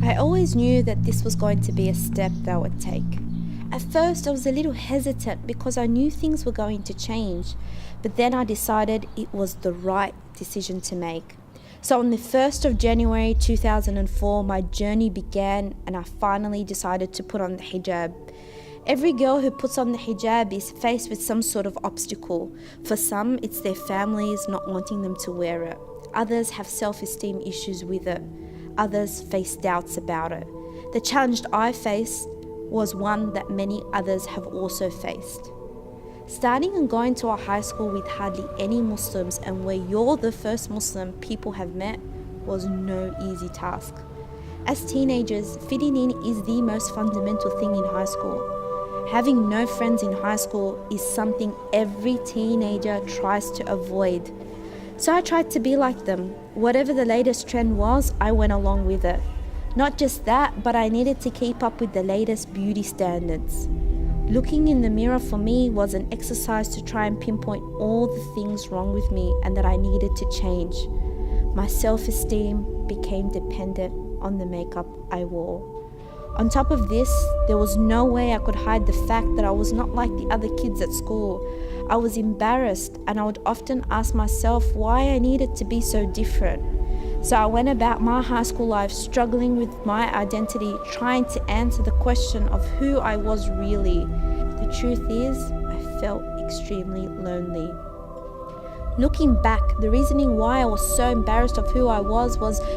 I always knew that this was going to be a step that I would take. At first, I was a little hesitant because I knew things were going to change, but then I decided it was the right decision to make. So on the 1st of January 2004, my journey began and I finally decided to put on the hijab. Every girl who puts on the hijab is faced with some sort of obstacle. For some, it's their families not wanting them to wear it. Others have self-esteem issues with it. Others face doubts about it. The challenge I faced was one that many others have also faced. Starting and going to a high school with hardly any Muslims and where you're the first Muslim people have met was no easy task. As teenagers, fitting in is the most fundamental thing in high school. Having no friends in high school is something every teenager tries to avoid. So I tried to be like them. Whatever the latest trend was, I went along with it. Not just that, but I needed to keep up with the latest beauty standards. Looking in the mirror for me was an exercise to try and pinpoint all the things wrong with me and that I needed to change. My self-esteem became dependent on the makeup I wore. On top of this, there was no way I could hide the fact that I was not like the other kids at school. I was embarrassed and I would often ask myself why I needed to be so different. So I went about my high school life struggling with my identity, trying to answer the question of who I was really. The truth is, I felt extremely lonely. Looking back, the reasoning why I was so embarrassed of who I was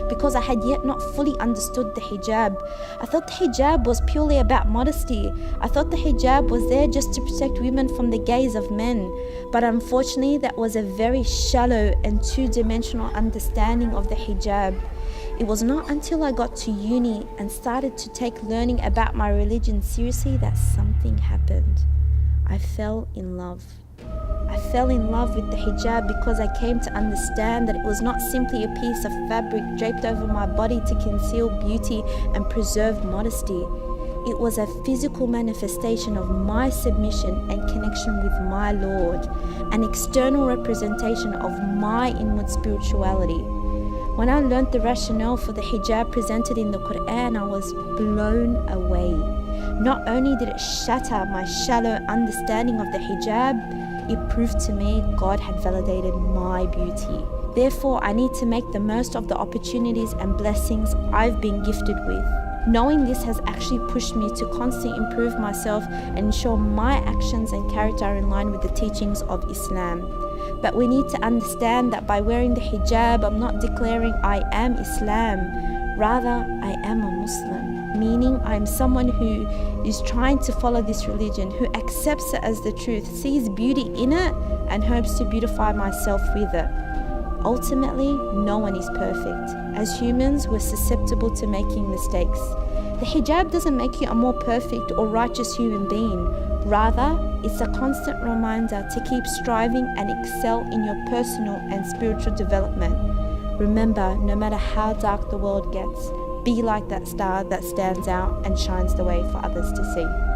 because I had yet not fully understood the hijab. I thought the hijab was purely about modesty. I thought the hijab was there just to protect women from the gaze of men. But unfortunately, that was a very shallow and two-dimensional understanding of the hijab. It was not until I got to uni and started to take learning about my religion seriously that something happened. I fell in love. I fell in love with the hijab because I came to understand that it was not simply a piece of fabric draped over my body to conceal beauty and preserve modesty. It was a physical manifestation of my submission and connection with my Lord, an external representation of my inward spirituality. When I learnt the rationale for the hijab presented in the Quran, I was blown away. Not only did it shatter my shallow understanding of the hijab, it proved to me God had validated my beauty. Therefore, I need to make the most of the opportunities and blessings I've been gifted with. Knowing this has actually pushed me to constantly improve myself and ensure my actions and character are in line with the teachings of Islam. But we need to understand that by wearing the hijab, I'm not declaring I am Islam. Rather, I am a Muslim, meaning I am someone who is trying to follow this religion, who accepts it as the truth, sees beauty in it, and hopes to beautify myself with it. Ultimately, no one is perfect. As humans, we're susceptible to making mistakes. The hijab doesn't make you a more perfect or righteous human being. Rather, it's a constant reminder to keep striving and excel in your personal and spiritual development. Remember, no matter how dark the world gets, be like that star that stands out and shines the way for others to see.